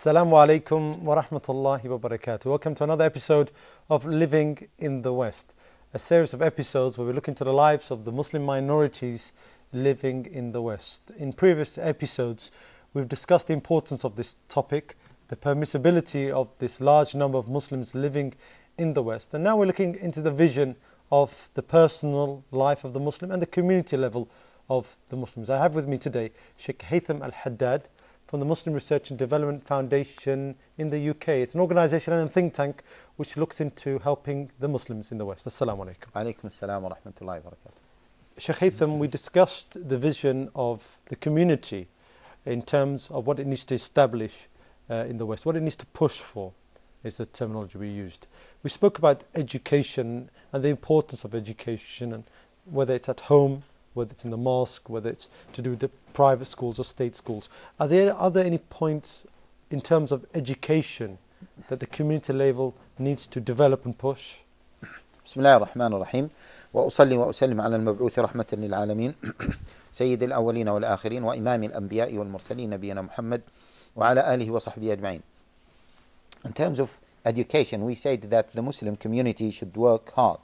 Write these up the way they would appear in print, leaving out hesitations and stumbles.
Assalamu alaikum wa rahmatullahi wa barakatuh. Welcome to another episode of Living in the West, a series of episodes where we look into the lives of the Muslim minorities living in the West. In previous episodes, we've discussed the importance of this topic, the permissibility of this large number of Muslims living in the West. And now we're looking into the vision of the personal life of the Muslim and the community level of the Muslims. I have with me today Sheikh Haitham Al-Haddad from the Muslim Research and Development Foundation in the UK. It's an organisation and a think tank which looks into helping the Muslims in the West. Assalamu alaikum. Alaikum assalam wa rahmatullahi wa barakatuh. Sheikh Haitham, we discussed the vision of the community in terms of what it needs to establish in the West, what it needs to push for is the terminology we used. We spoke about education and the importance of education, and whether it's at home, whether it's in the mosque, whether it's to do with the private schools or state schools. Are there any points in terms of education that the community level needs to develop and push? بسم الله الرحمن الرحيم وأصلي وأسلم على المبعوث رحمة للعالمين سيد الأولين والآخرين وإمام الأنبياء والمرسلين نبينا محمد وعلى آله وصحبه أجمعين. In terms of education, we said that the Muslim community should work hard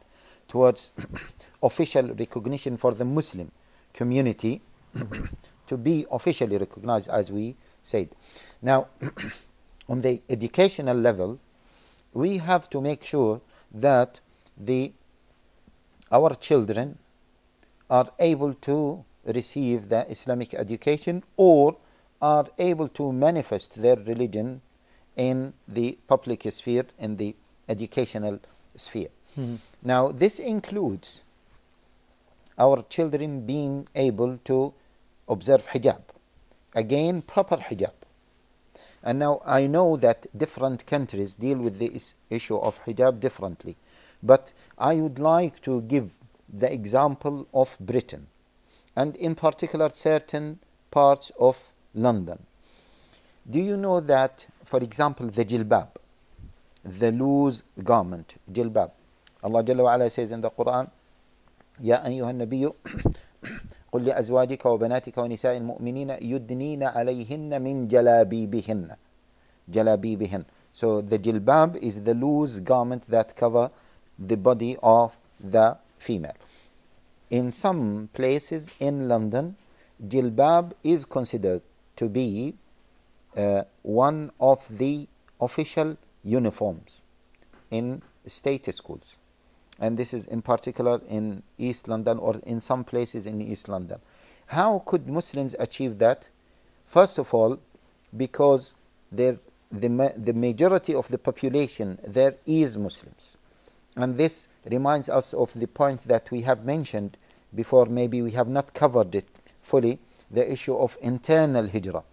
towards official recognition for the Muslim community to be officially recognized, as we said. Now, on the educational level, we have to make sure that our children are able to receive the Islamic education or are able to manifest their religion in the public sphere, in the educational sphere. Now, this includes our children being able to observe hijab. Again, proper hijab. And now I know that different countries deal with this issue of hijab differently. But I would like to give the example of Britain, and in particular certain parts of London. Do you know that, for example, the jilbab, the loose garment, jilbab, Allah Jalla wa Ala says in the Quran, يا أيها النبي قل لأزواجك وبناتك ونساء المؤمنين يدنين عليهن من جلابيبهن. جلابيبهن. So the jilbab is the loose garment that cover the body of the female. In some places in London, jilbab is considered to be one of the official uniforms in state schools. And this is in particular in East London or in some places in East London. How could Muslims achieve that? First of all, because the majority of the population there is Muslims. And this reminds us of the point that we have mentioned before, maybe we have not covered it fully, the issue of internal hijrah.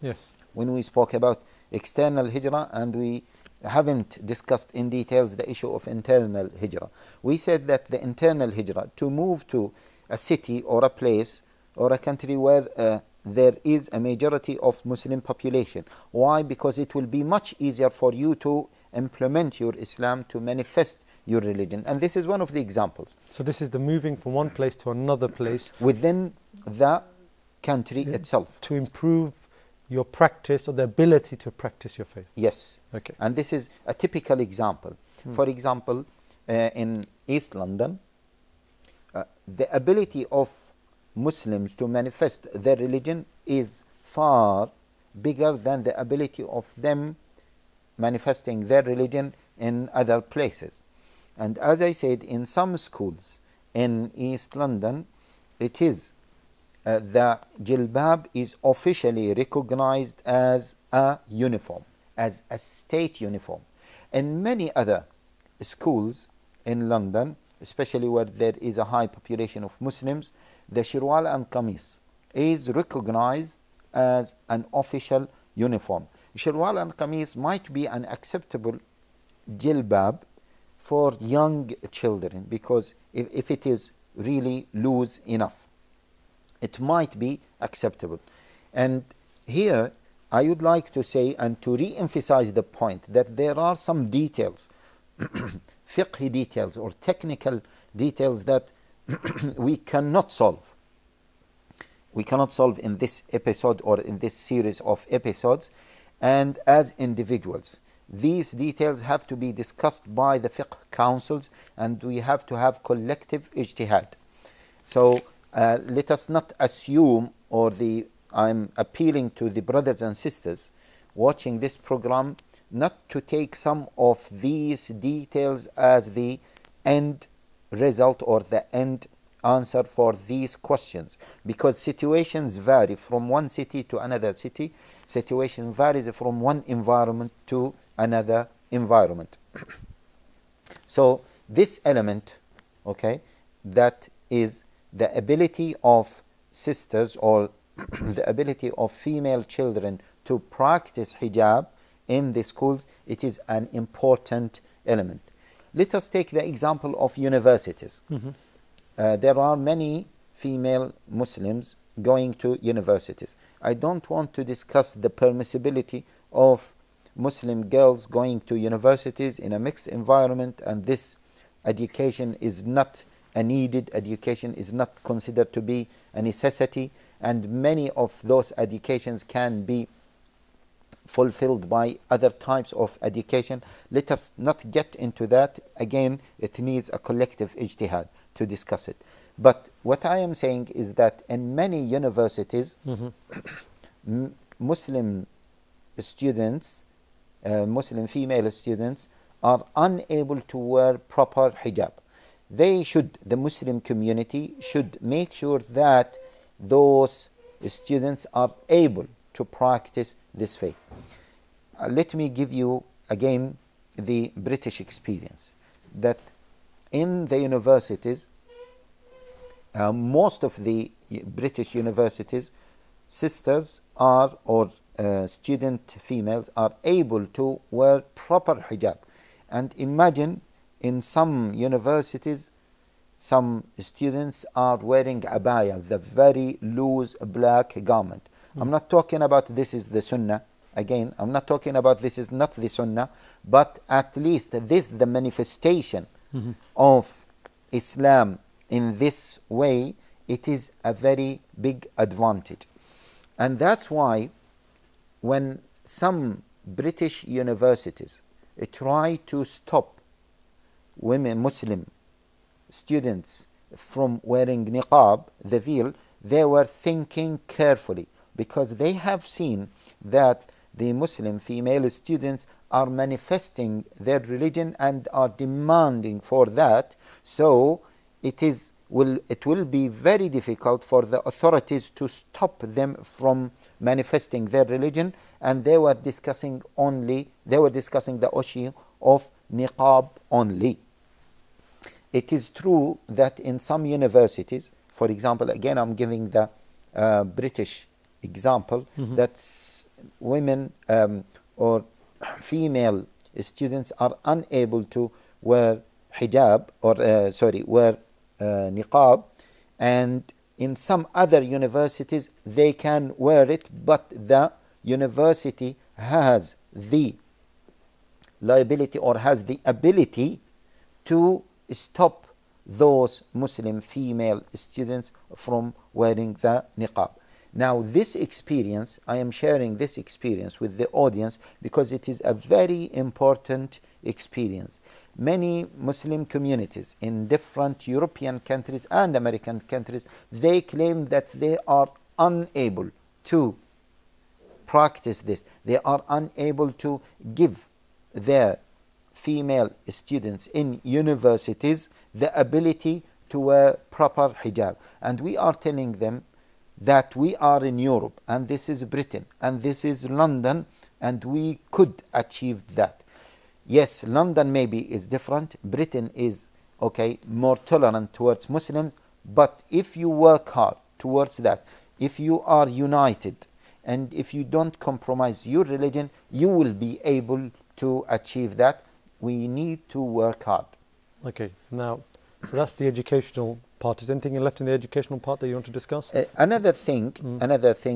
Yes. When we spoke about external hijrah, and we haven't discussed in details the issue of internal hijrah. We said that the internal hijrah, to move to a city or a place or a country where there is a majority of Muslim population. Why? Because it will be much easier for you to implement your Islam, to manifest your religion. And this is one of the examples. So this is the moving from one place to another place within the country itself. To improve your practice or the ability to practice your faith. Yes. Okay. And this is a typical example. For example, in East London, the ability of Muslims to manifest their religion is far bigger than the ability of them manifesting their religion in other places. And as I said, in some schools in East London, it is the jilbab is officially recognized as a uniform, as a state uniform. In many other schools in London, especially where there is a high population of Muslims, the shirwal and qamis is recognized as an official uniform. Shirwal and qamis might be an acceptable jilbab for young children, because if it is really loose enough, it might be acceptable. And here I would like to say and to re-emphasize the point that there are some details, fiqh details or technical details that we cannot solve. We cannot solve in this episode or in this series of episodes. and as individuals. These details have to be discussed by the fiqh councils, and we have to have collective ijtihad. So let us not assume, I'm appealing to the brothers and sisters watching this program, not to take some of these details as the end result or the end answer for these questions, because situations vary from one city to another city. Situation varies from one environment to another environment. So this element, okay, that is the ability of sisters or the ability of female children to practice hijab in the schools, it is an important element. Let us take the example of universities. There are many female Muslims going to universities. I don't want to discuss the permissibility of Muslim girls going to universities in a mixed environment, and this education is not a needed education, is not considered to be a necessity, and many of those educations can be fulfilled by other types of education. Let us not get into that. Again, it needs a collective ijtihad to discuss it. But what I am saying is that in many universities, Muslim students, Muslim female students, are unable to wear proper hijab. The Muslim community should make sure that those students are able to practice this faith. Let me give you again the British experience, that in the universities, most of the British universities, sisters are, or student females are able to wear proper hijab. And imagine in some universities, some students are wearing abaya, the very loose black garment. I'm not talking about this is the sunnah. Again, I'm not talking about this is not the sunnah, but at least this the manifestation of Islam in this way. It is a very big advantage. And that's why when some British universities try to stop women, Muslim students from wearing niqab, the veil, they were thinking carefully, because they have seen that the Muslim female students are manifesting their religion and are demanding for that. So it will be very difficult for the authorities to stop them from manifesting their religion, and they were discussing the issue of niqab only. It is true that in some universities, for example, again I'm giving the British example, that women or female students are unable to wear hijab or wear niqab, and in some other universities they can wear it, but the university has the liability or has the ability to stop those Muslim female students from wearing the niqab. Now this experience, I am sharing this experience with the audience because it is a very important experience. Many Muslim communities in different European countries and American countries, they claim that they are unable to practice this. They are unable to give their female students in universities the ability to wear proper hijab. And we are telling them that we are in Europe, and this is Britain, and this is London, and we could achieve that. Yes, London maybe is different. Britain is, more tolerant towards Muslims. But if you work hard towards that, if you are united, and if you don't compromise your religion, you will be able to achieve that. We need to work hard. Okay, now, so that's the educational part. Is there anything left in the educational part that you want to discuss? Another thing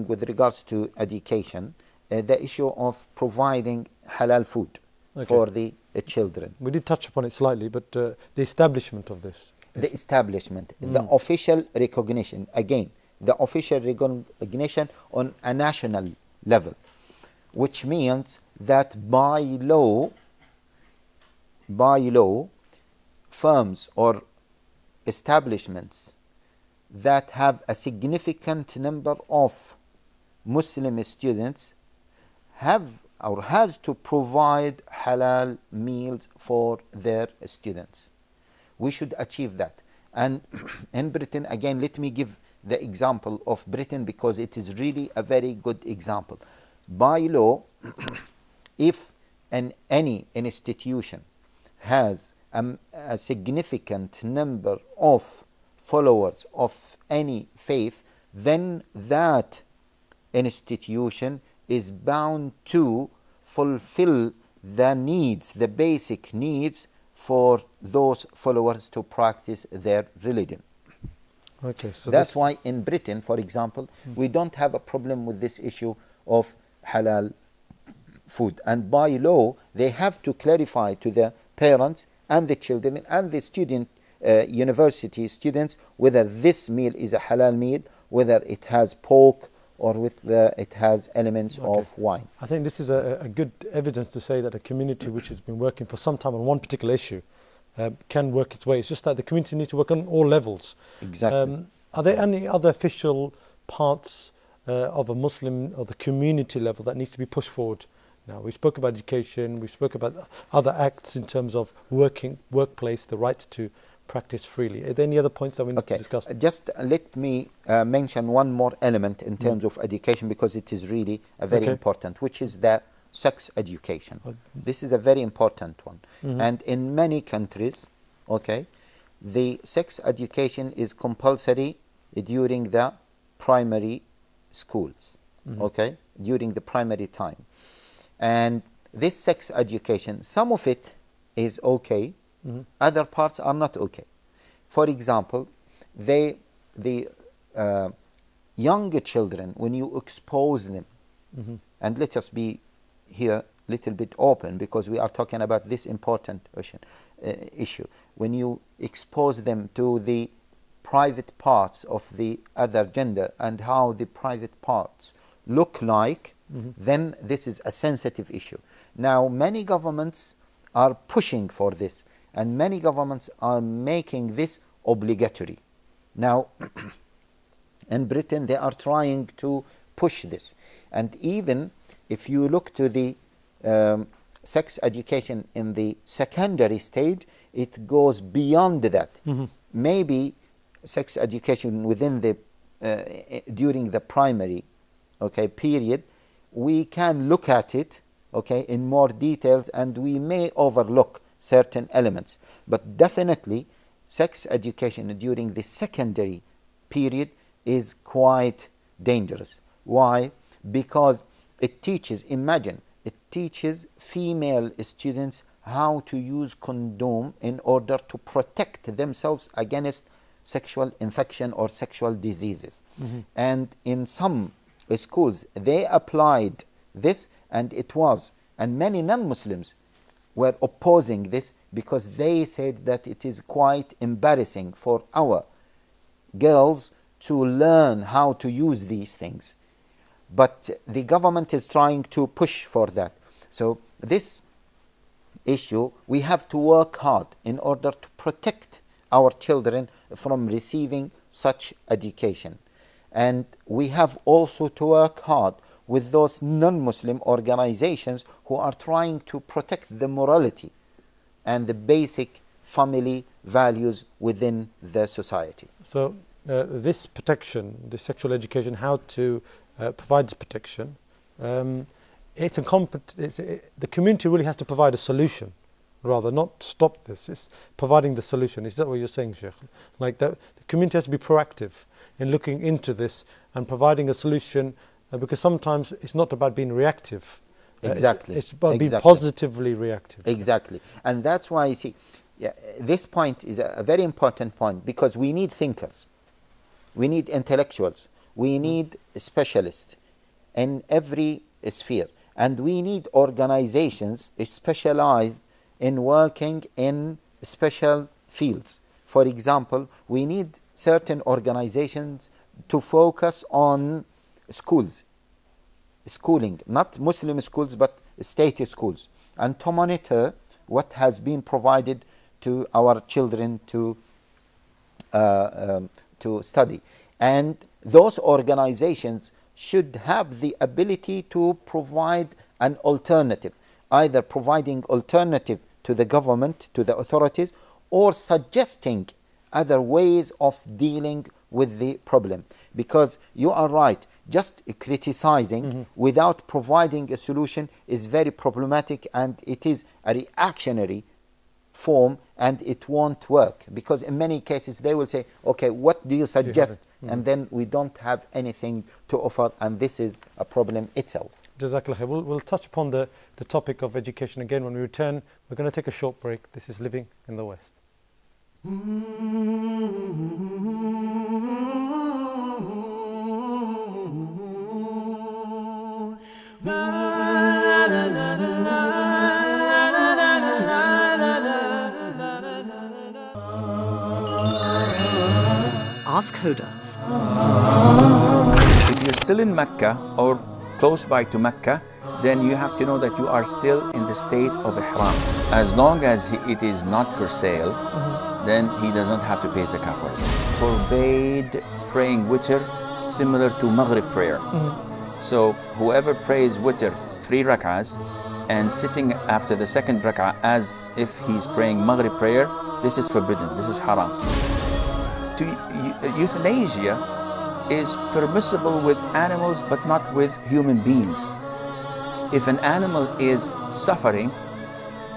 with regards to education, the issue of providing halal food for the children. We did touch upon it slightly, but the establishment of this. The establishment, the official recognition, again, the official recognition on a national level. which means that by law, firms or establishments that have a significant number of Muslim students have or has to provide halal meals for their students. We should achieve that. And in Britain, again, let me give the example of Britain because it is really a very good example. By law, if any institution has a significant number of followers of any faith, then that institution is bound to fulfill the needs, the basic needs for those followers to practice their religion. Okay, so that's why in Britain, for example, we don't have a problem with this issue of halal food. And by law, they have to clarify to the parents and the children and the student, university students, whether this meal is a halal meal, whether it has pork or it has elements of wine. I think this is a good evidence to say that a community which has been working for some time on one particular issue can work its way. It's just that the community needs to work on all levels. Exactly. Are there any other official parts of a Muslim or the community level that needs to be pushed forward? Now, we spoke about education, we spoke about other acts in terms of workplace, the right to practice freely. Are there any other points that we need to discuss? Just let me mention one more element in terms of education because it is really a very important, which is the sex education. This is a very important one. And in many countries, the sex education is compulsory during the primary schools, during the primary time. And this sex education, some of it is okay, other parts are not okay. For example, the younger children, when you expose them, and let us be here a little bit open because we are talking about this important issue. When you expose them to the private parts of the other gender and how the private parts look like, then this is a sensitive issue. Now, many governments are pushing for this, and many governments are making this obligatory. Now, in Britain, they are trying to push this. And even if you look to the sex education in the secondary stage, it goes beyond that. Maybe sex education within the during the primary period, we can look at it in more details, and we may overlook certain elements. But definitely, sex education during the secondary period is quite dangerous. Why? Because it teaches, imagine, it teaches female students how to use condom in order to protect themselves against sexual infection or sexual diseases. And in some schools, they applied this, and many non-Muslims were opposing this because they said that it is quite embarrassing for our girls to learn how to use these things. But the government is trying to push for that. So this issue, we have to work hard in order to protect our children from receiving such education. And we have also to work hard with those non-Muslim organizations who are trying to protect the morality and the basic family values within the society. So this protection, the sexual education, how to provide this protection, the community really has to provide a solution, rather not stop this. It's providing the solution. Is that what you're saying, Sheikh? Like the community has to be proactive in looking into this and providing a solution, because sometimes it's not about being reactive. Exactly. It's about being positively reactive. Exactly. And that's why you see, this point is a very important point, because we need thinkers, we need intellectuals, we need specialists in every sphere, and we need organizations specialized in working in special fields. For example, we need certain organizations to focus on schools, schooling, not Muslim schools but state schools, and to monitor what has been provided to our children to study. And those organizations should have the ability to provide an alternative, either providing alternative to the government, to the authorities, or suggesting other ways of dealing with the problem. Because you are right, just criticizing without providing a solution is very problematic, and it is a reactionary form, and it won't work, because in many cases they will say, okay, what do you suggest? And then we don't have anything to offer, and this is a problem itself. Jazakallah. We'll touch upon the topic of education again when we return. We're going to take a short break. This is Living in the West. Ask Hoda. If you're still in Mecca or close by to Mecca, then you have to know that you are still in the state of ihram. As long as it is not for sale, then he does not have to pay zakah for it. Forbade praying witr similar to Maghrib prayer. So whoever prays witr 3 rak'ahs and sitting after the second rak'ah as if he's praying Maghrib prayer, this is forbidden, this is haram. Euthanasia is permissible with animals but not with human beings. If an animal is suffering,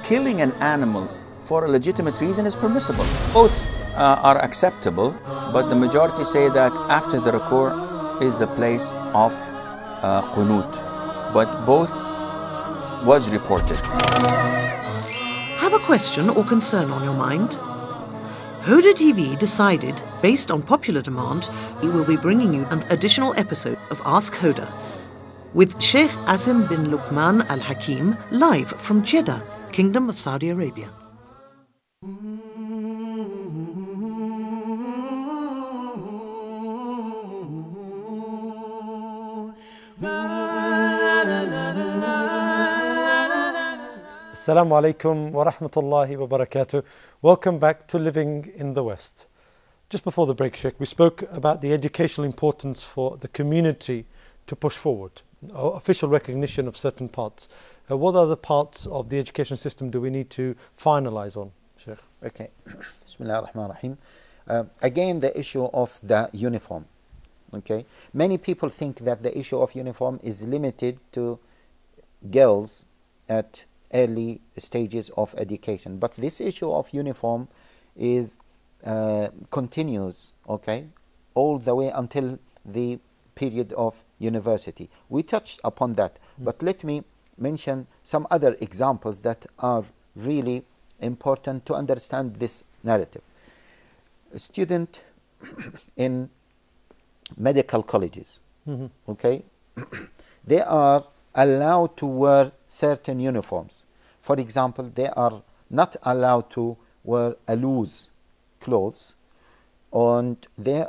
killing an animal for a legitimate reason is permissible. Both are acceptable, but the majority say that after the ruku' is the place of qunut. But both was reported. Have a question or concern on your mind? Hoda TV decided, based on popular demand, we will be bringing you an additional episode of Ask Hoda with Sheikh Azim bin Luqman Al Hakim live from Jeddah, Kingdom of Saudi Arabia. Assalamu alaikum wa rahmatullahi wa barakatuh. Welcome back to Living in the West. Just before the break, Sheikh, we spoke about the educational importance for the community to push forward, official recognition of certain parts. What other parts of the education system do we need to finalize on, Sheikh? Okay. Bismillah ar-Rahman ar-Rahim. Again, the issue of the uniform. Okay. Many people think that the issue of uniform is limited to girls at early stages of education, but this issue of uniform is continues, okay, all the way until the period of university. We touched upon that, but let me mention some other examples that are really important to understand this narrative. A student in medical colleges, okay, they are allowed to wear certain uniforms. For example, they are not allowed to wear a loose clothes, and they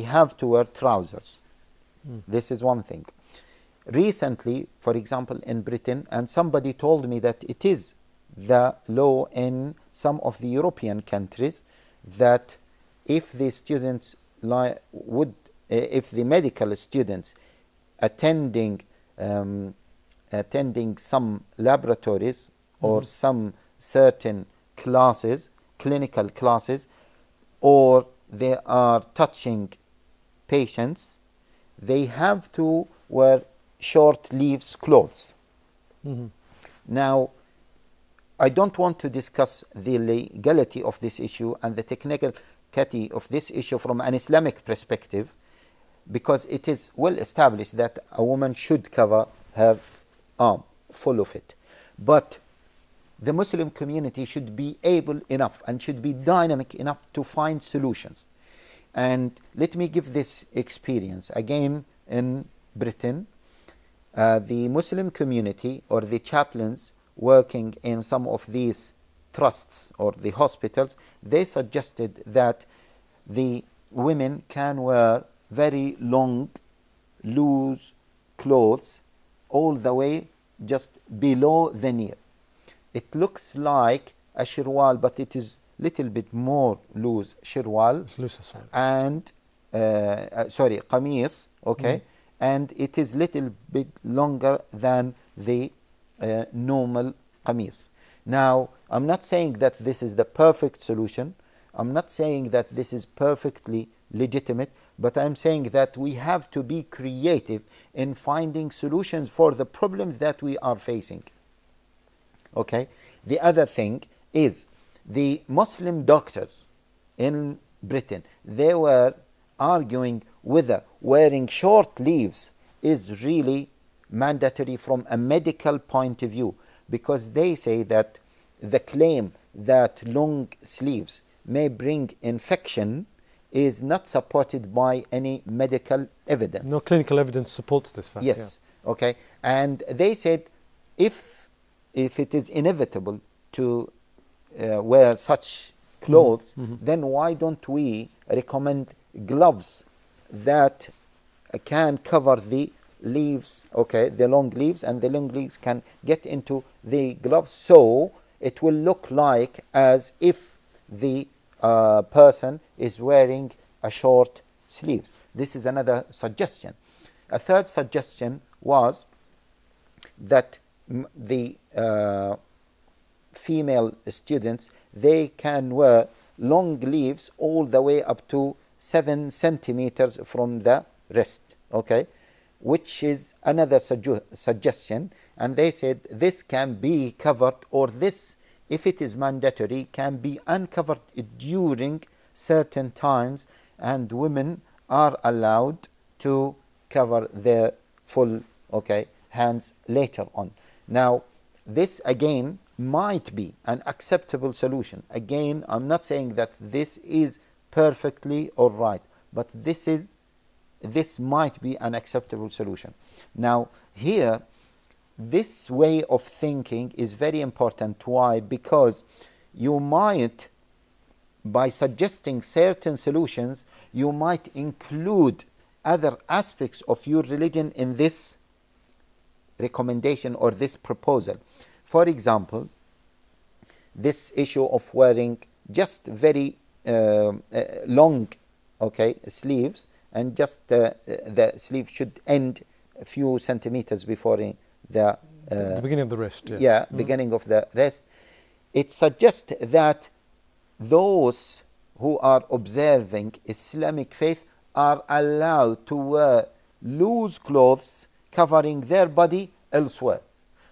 have to wear trousers. This is one thing. Recently, for example, in Britain, and somebody told me that it is the law in some of the European countries that if the students if the medical students attending some laboratories or some certain classes, clinical classes, or they are touching patients, they have to wear short sleeves clothes. Now, I don't want to discuss the legality of this issue and the technicality of this issue from an Islamic perspective, because it is well established that a woman should cover her arm, full of it. But the Muslim community should be able enough and should be dynamic enough to find solutions. And let me give this experience. Again, in Britain, the Muslim community or the chaplains working in some of these trusts or the hospitals, they suggested that the women can wear very long, loose clothes all the way just below the knee. It looks like a shirwal, but it is little bit more loose shirwal. It's looser, sorry. And qamis, okay, and it is little bit longer than the normal qamis. Now, I'm not saying that this is the perfect solution. I'm not saying that this is perfectly legitimate, but I'm saying that we have to be creative in finding solutions for the problems that we are facing. Okay. The other thing is the Muslim doctors in Britain, they were arguing whether wearing short sleeves is really mandatory from a medical point of view, because they say that the claim that long sleeves may bring infection is not supported by any medical evidence. No clinical evidence supports this fact. Yes. Yeah. Okay. And they said if it is inevitable to wear such clothes, then why don't we recommend gloves that can cover the leaves, okay, the long leaves, and the long leaves can get into the gloves, so it will look like as if the person is wearing a short sleeves. This is another suggestion. A third suggestion was that the female students, they can wear long sleeves all the way up to 7 centimeters from the wrist, okay, which is another suggestion. And they said this can be covered, or this, if it is mandatory, can be uncovered during certain times, and women are allowed to cover their full, okay, hands later on. Now, this again might be an acceptable solution. Again, I'm not saying that this is perfectly all right, but this might be an acceptable solution. Now, here, this way of thinking is very important. Why? Because you might, by suggesting certain solutions, you might include other aspects of your religion in this recommendation or this proposal. For example, this issue of wearing just very long, okay, sleeves, and just the sleeve should end a few centimeters before the beginning of the wrist. Yeah, beginning of the wrist. It suggests that those who are observing Islamic faith are allowed to wear loose clothes covering their body elsewhere.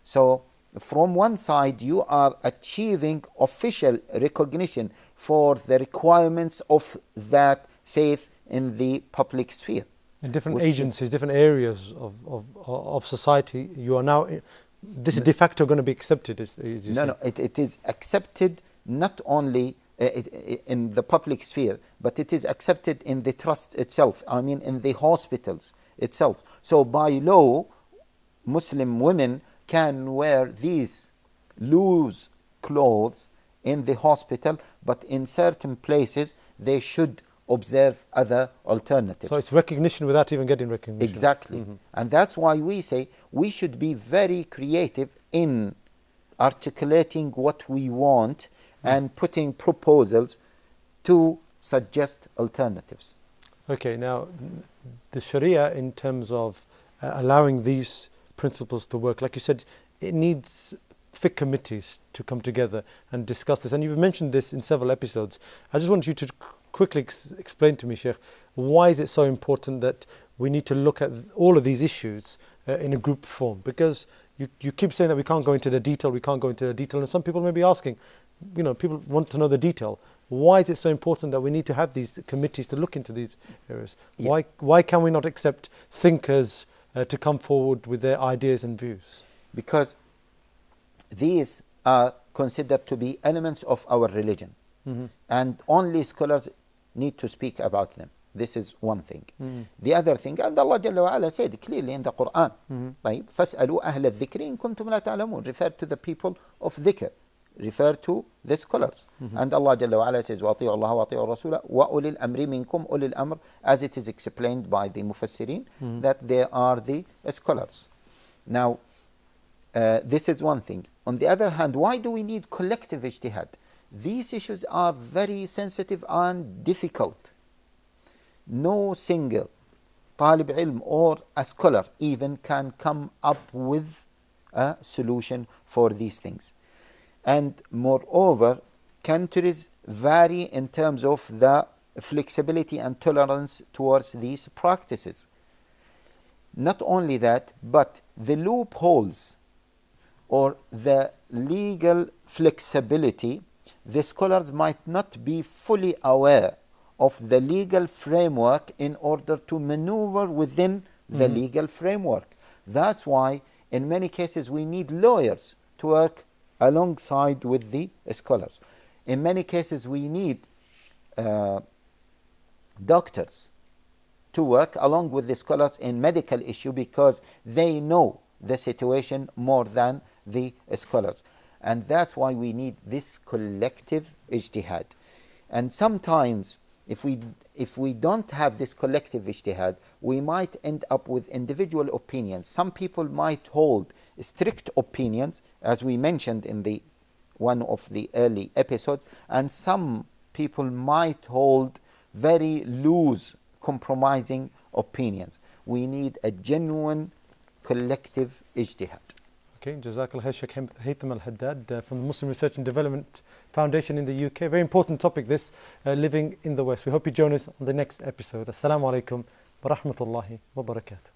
So from one side, you are achieving official recognition for the requirements of that faith in the public sphere. In different agencies, different areas of society, you are now, this is de facto going to be accepted. It is accepted not only in the public sphere, but it is accepted in the trust itself, I mean in the hospitals itself. So by law, Muslim women can wear these loose clothes in the hospital, but in certain places they should observe other alternatives. So it's recognition without even getting recognition. Exactly. And that's why we say we should be very creative in articulating what we want and putting proposals to suggest alternatives. Okay, now the Sharia, in terms of allowing these principles to work, like you said, it needs fiqh committees to come together and discuss this. And you've mentioned this in several episodes. I just want you to quickly explain to me, Sheikh, why is it so important that we need to look at all of these issues in a group form? Because you keep saying that we can't go into the detail, and some people may be asking, people want to know the detail. Why is it so important that we need to have these committees to look into these areas? Yeah. Why can we not accept thinkers to come forward with their ideas and views? Because these are considered to be elements of our religion, and only scholars need to speak about them. This is one thing. The other thing, and Allah Jalla wa Ala said clearly in the Quran, فَاسْأَلُوا أَهْلَ الذِّكْرِ إِن كُنْتُمْ لَا تَعْلَمُونَ, refer to the people of dhikr, refer to the scholars. And Allah Jalla wa Ala says, وَأَطِيعُوا اللَّهَ وَأَطِيعُوا الرَّسُولَ وَأُولِي الْأَمْرِ مِنْكُمْ أُولِي الْأَمْرِ, as it is explained by the Mufassirin, that they are the scholars. Now, this is one thing. On the other hand, why do we need collective ijtihad? These issues are very sensitive and difficult. No single talib ilm or a scholar even can come up with a solution for these things. And moreover, countries vary in terms of the flexibility and tolerance towards these practices. Not only that, but the loopholes or the legal flexibility, the scholars might not be fully aware of the legal framework in order to maneuver within the legal framework. That's why in many cases we need lawyers to work alongside with the scholars. In many cases we need doctors to work along with the scholars in medical issue because they know the situation more than the scholars. And that's why we need this collective ijtihad. And sometimes if we don't have this collective ijtihad, we might end up with individual opinions. Some people might hold strict opinions, as we mentioned in the one of the early episodes, and some people might hold very loose, compromising opinions. We need a genuine collective ijtihad. Okay, Jazakallah Sheikh Haitham Al-Haddad from the Muslim Research and Development Foundation in the UK. Very important topic this, living in the West. We hope you join us on the next episode. Assalamu alaikum wa rahmatullahi wa barakatuh.